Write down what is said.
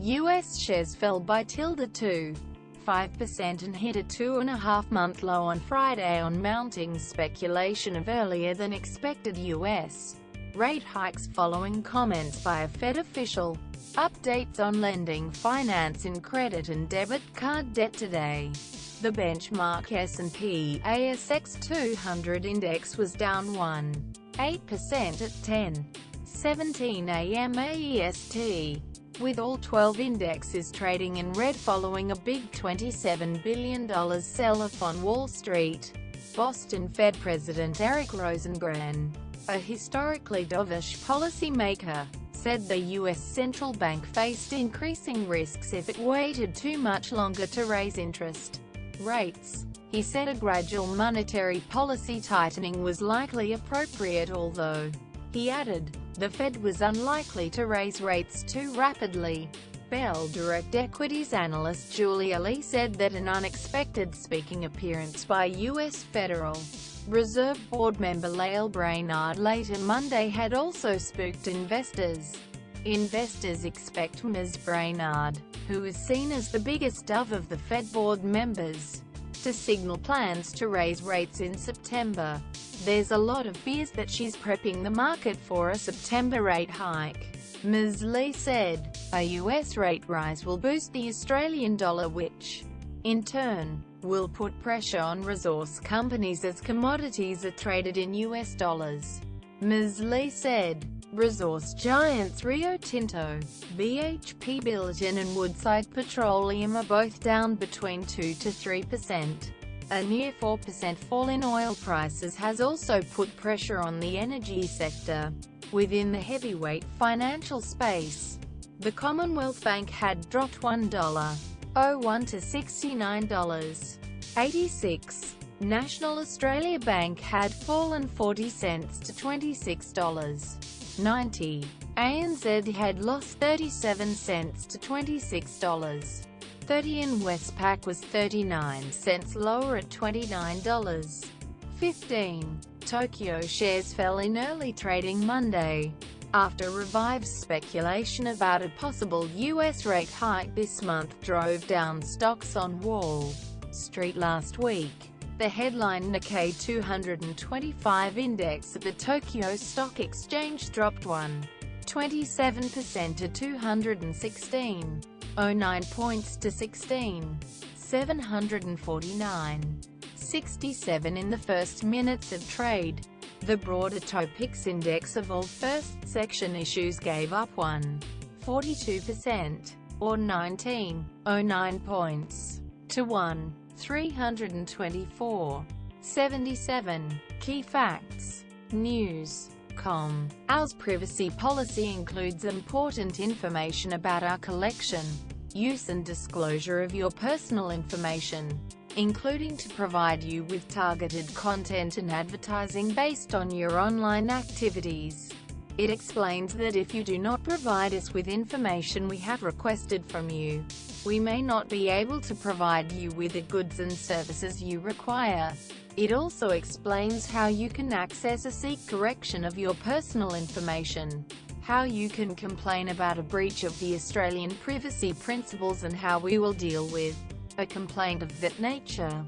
U.S. shares fell by 2.5% and hit a 2.5-month low on Friday on mounting speculation of earlier-than-expected U.S. rate hikes following comments by a Fed official. Updates on lending, finance and credit and debit card debt today. The benchmark S&P ASX 200 index was down 1.8% at 10:17 a.m. AEST, with all 12 indexes trading in red following a big $27 billion sell-off on Wall Street. Boston Fed President Eric Rosengren, a historically dovish policymaker, said the U.S. central bank faced increasing risks if it waited too much longer to raise interest rates. He said a gradual monetary policy tightening was likely appropriate, although, he added, the Fed was unlikely to raise rates too rapidly. Bell direct equities analyst Julia Lee said that an unexpected speaking appearance by U.S. Federal Reserve Board member Lael Brainard later Monday had also spooked investors. Investors expect Ms. Brainard, who is seen as the biggest of the Fed board members, to signal plans to raise rates in September. There's a lot of fears that she's prepping the market for a September rate hike, Ms. Lee said. A U.S. rate rise will boost the Australian dollar, which, in turn, will put pressure on resource companies as commodities are traded in U.S. dollars. Ms. Lee said. Resource giants Rio Tinto, BHP Billiton and Woodside Petroleum are both down between 2 to 3%. A near 4% fall in oil prices has also put pressure on the energy sector. Within the heavyweight financial space, the Commonwealth Bank had dropped $1.01 to $69.86. National Australia Bank had fallen 40 cents to $26.90. ANZ had lost 37 cents to $26.30 and Westpac was 39 cents lower at $29.15. Tokyo shares fell in early trading Monday, after revived speculation about a possible U.S. rate hike this month drove down stocks on Wall Street last week. The headline Nikkei 225 index at the Tokyo Stock Exchange dropped 1.27% to 216.09 points to 16,749.67 in the first minutes of trade. The broader Topix index of all first section issues gave up 1.42%, or 19.09 points, to 1,324.77. Key facts. News.com. Our privacy policy includes important information about our collection, use and disclosure of your personal information, including to provide you with targeted content and advertising based on your online activities. It explains that if you do not provide us with information we have requested from you, we may not be able to provide you with the goods and services you require. It also explains how you can access or seek correction of your personal information, how you can complain about a breach of the Australian privacy principles and how we will deal with a complaint of that nature.